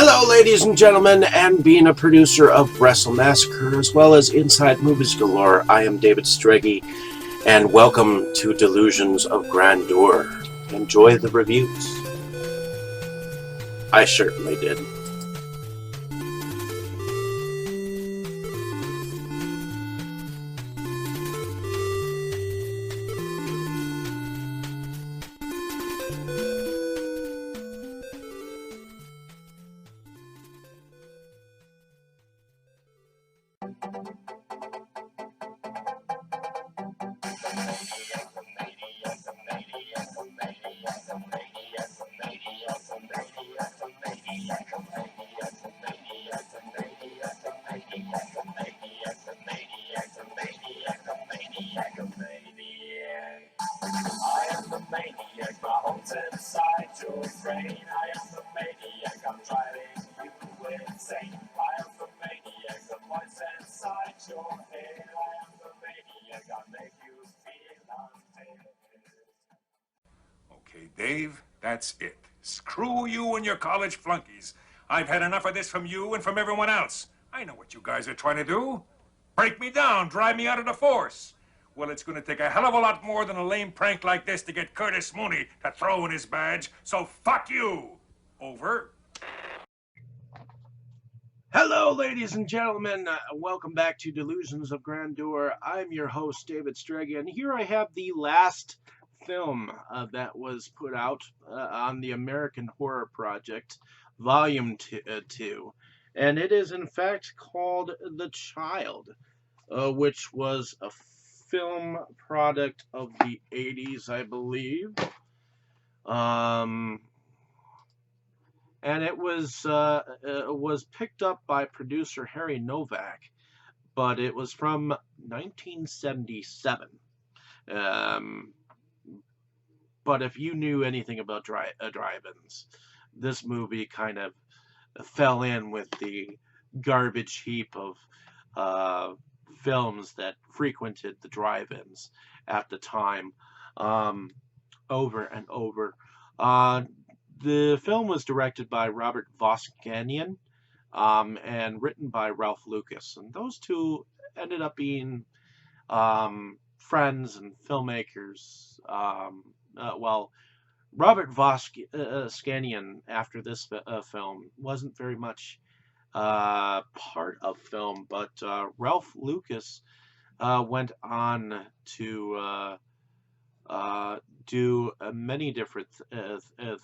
Hello, ladies and gentlemen, and being a producer of Wrestle Massacre as well as Inside Movies Galore, I am David Strege, and welcome to Delusions of Grandeur. Enjoy the reviews. I certainly did. Okay, Dave, that's it. Screw you and your college flunkies. I've had enough of this from you and from everyone else. I know what you guys are trying to do. Break me down, drive me out of the force. Well, it's going to take a hell of a lot more than a lame prank like this to get Curtis Mooney to throw in his badge, so fuck you. Over. Hello, ladies and gentlemen. Welcome back to Delusions of Grandeur. I'm your host, David Strege, and here I have the last film that was put out on the American Horror Project, Volume 2. And it is, in fact, called The Child, which was a film product of the 80s, I believe. And it was picked up by producer Harry Novak, but it was from 1977. But if you knew anything about drive-ins, this movie kind of fell in with the garbage heap of films that frequented the drive-ins at the time, over and over. The film was directed by Robert Voskanian and written by Ralph Lucas. And those two ended up being friends and filmmakers. Robert Voskanian, after this film, wasn't very much part of film, but Ralph Lucas went on to do many different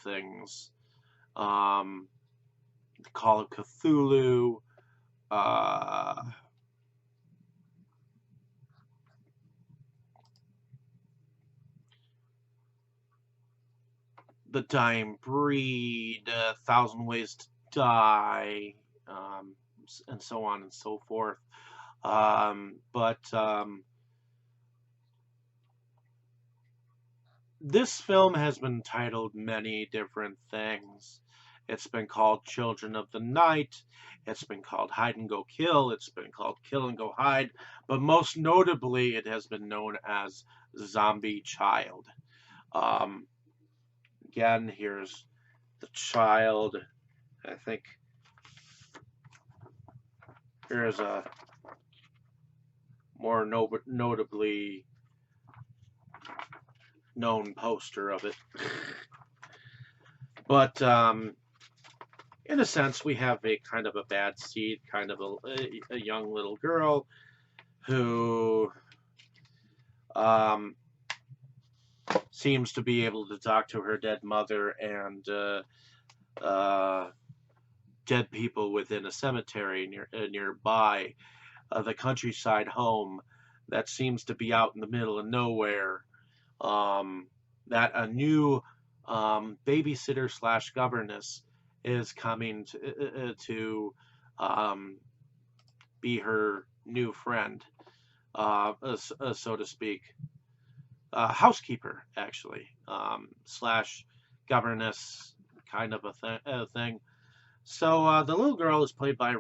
things. Call of Cthulhu, The Dying Breed, Thousand Ways to Die, and so on and so forth. This film has been titled many different things. It's been called Children of the Night. It's been called Hide and Go Kill. It's been called Kill and Go Hide. But most notably, it has been known as Zombie Child. Again, here's The Child. I think here's a more notably known poster of it. But in a sense, we have a kind of a bad seed, kind of a young little girl who seems to be able to talk to her dead mother and dead people within a cemetery nearby, the countryside home that seems to be out in the middle of nowhere. That a new babysitter / governess is coming to be her new friend, so to speak. Housekeeper, actually, / governess, kind of a thing. So the little girl is played by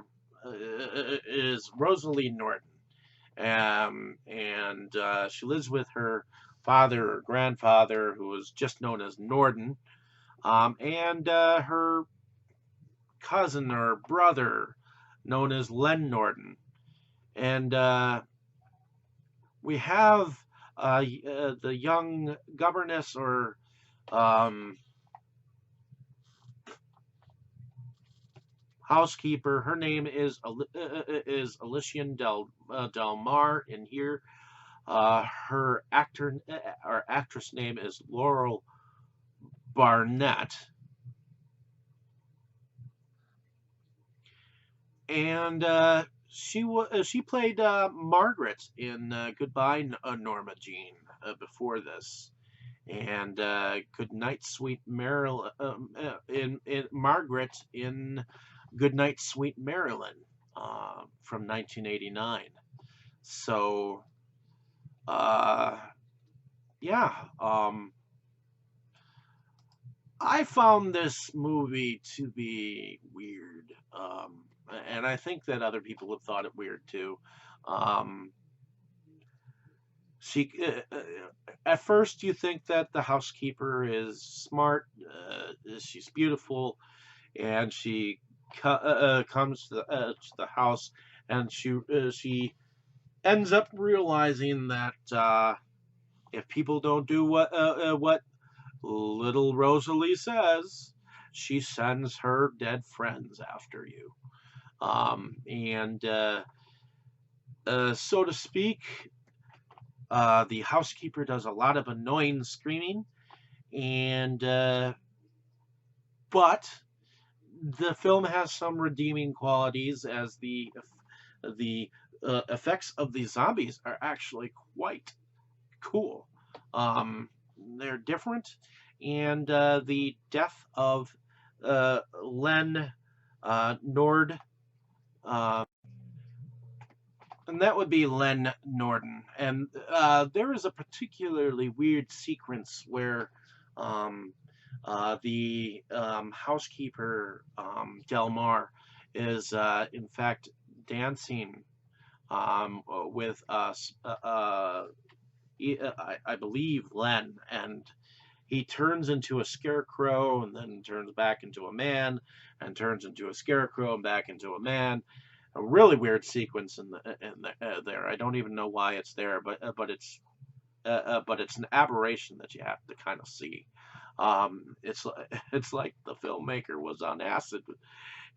is Rosalie Norton, and she lives with her father or grandfather, who was just known as Norden, and her cousin or brother known as Len Norton. And we have the young governess or um, housekeeper. Her name is Elysian Del Mar in here. Her actor or actress name is Laurel Barnett, and she played Margaret in Goodbye Norma Jean before this, and Good Night Sweet Marilyn in Margaret in Good Night Sweet Marilyn from 1989. So uh, yeah, I found this movie to be weird, and I think that other people have thought it weird too. Um, she at first you think that the housekeeper is smart, she's beautiful, and she comes to the house, and she ends up realizing that if people don't do what little Rosalie says, she sends her dead friends after you. And so to speak, the housekeeper does a lot of annoying screaming, and but the film has some redeeming qualities, as the effects of the zombies are actually quite cool. They're different, and the death of Len Nord, uh, and that would be Len Norden. And there is a particularly weird sequence where um, the housekeeper, Delmar, is in fact dancing with us. I believe Len, and he turns into a scarecrow and then turns back into a man and turns into a scarecrow and back into a man. A really weird sequence there. I don't even know why it's there, but it's an aberration that you have to kind of see. It's like the filmmaker was on acid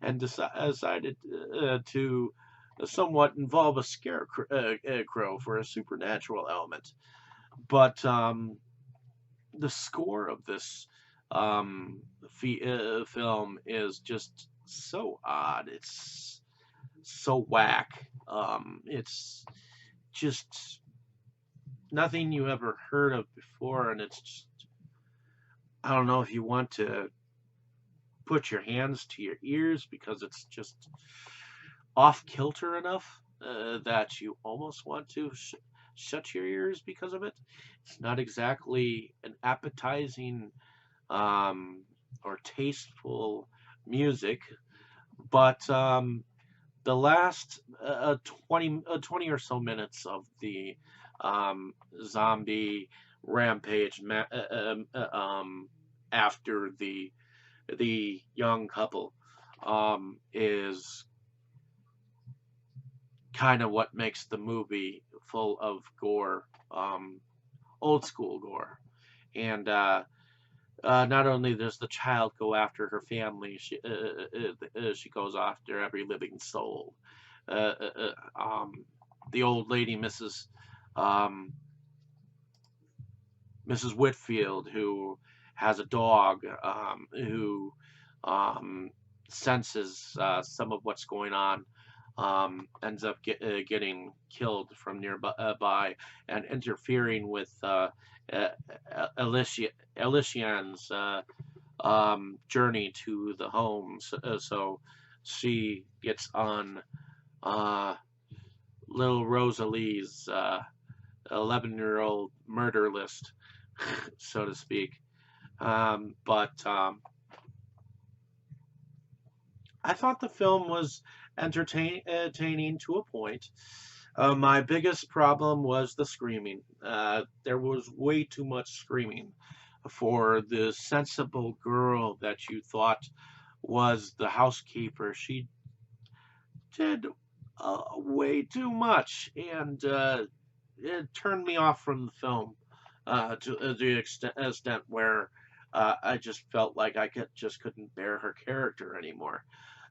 and decided to somewhat involve a scarecrow for a supernatural element. But the score of this film is just so odd. It's so whack. It's just nothing you ever heard of before, and it's just, I don't know if you want to put your hands to your ears because it's just off kilter enough that you almost want to shut your ears because of it. It's not exactly an appetizing or tasteful music, but the last 20 or so minutes of the zombie rampage after the young couple is kind of what makes the movie full of gore, old school gore. And not only does the child go after her family, she goes after every living soul. The old lady, um, Mrs. Whitfield, who has a dog who senses some of what's going on, ends up getting killed from nearby and interfering with Alician's journey to the home. So she gets on little Rosalie's 11-year-old murder list, so to speak. But I thought the film was entertaining to a point. My biggest problem was the screaming. There was way too much screaming for the sensible girl that you thought was the housekeeper. She did way too much, and it turned me off from the film to the extent where I just felt like just couldn't bear her character anymore.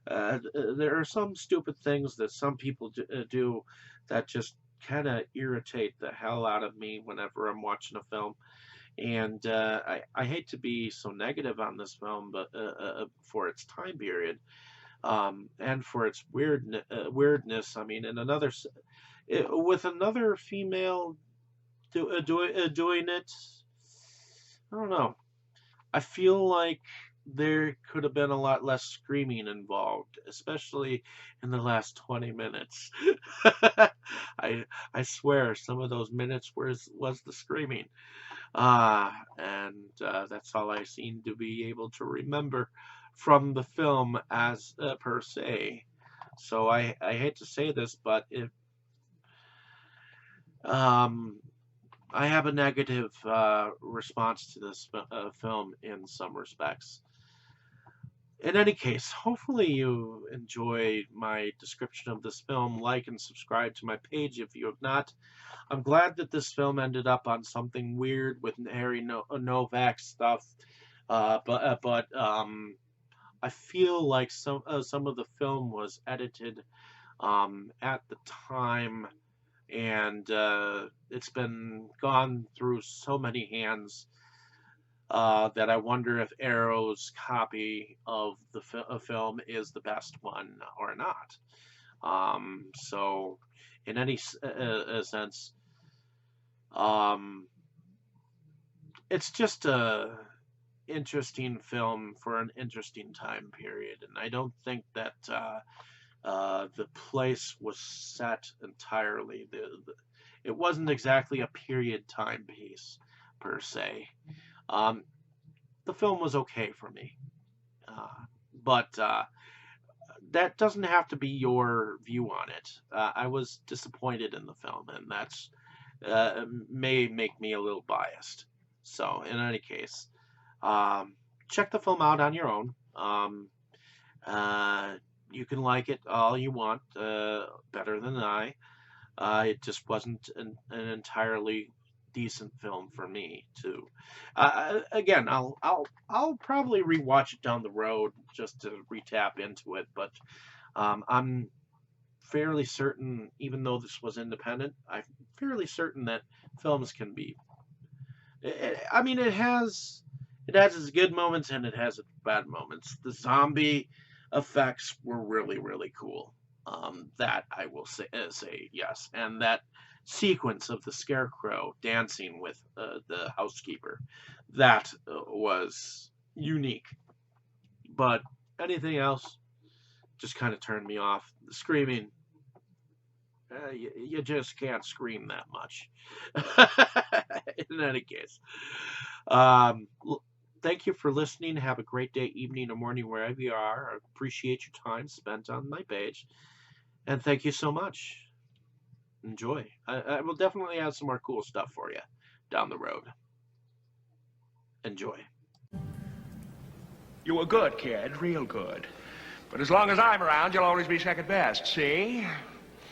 There are some stupid things that some people do that just kind of irritate the hell out of me whenever I'm watching a film. And I hate to be so negative on this film, but for its time period, and for its weirdness. I mean, in with another female doing it, I don't know. I feel like there could have been a lot less screaming involved, especially in the last 20 minutes. I swear some of those minutes was the screaming. And that's all I seem to be able to remember from the film as per se. So I hate to say this, but if um, I have a negative response to this film in some respects. In any case, hopefully you enjoyed my description of this film. Like and subscribe to my page if you have not. I'm glad that this film ended up on something weird with Harry Novak stuff, but I feel like some of the film was edited at the time, and it's been gone through so many hands that I wonder if Arrow's copy of the film is the best one or not. So, in any sense, um, it's just a interesting film for an interesting time period, and I don't think that the place was set entirely. It wasn't exactly a period timepiece per se. Um, the film was okay for me, but that doesn't have to be your view on it. I was disappointed in the film, and that's may make me a little biased. So, in any case, check the film out on your own. Uh, you can like it all you want, better than I. It just wasn't an entirely decent film for me too. Again, I'll probably rewatch it down the road just to retap into it, but I'm fairly certain, even though this was independent, I'm fairly certain that films can be. I mean, it has its good moments and it has its bad moments. The zombie effects were really cool. That I will say yes, and that sequence of the scarecrow dancing with the housekeeper, that was unique. But anything else just kind of turned me off. The screaming, you just can't scream that much. In any case, um, thank you for listening. Have a great day, evening, or morning, wherever you are. I appreciate your time spent on my page. And thank you so much. Enjoy. I will definitely have some more cool stuff for you down the road. Enjoy. You were good, kid, real good. But as long as I'm around, you'll always be second best, see?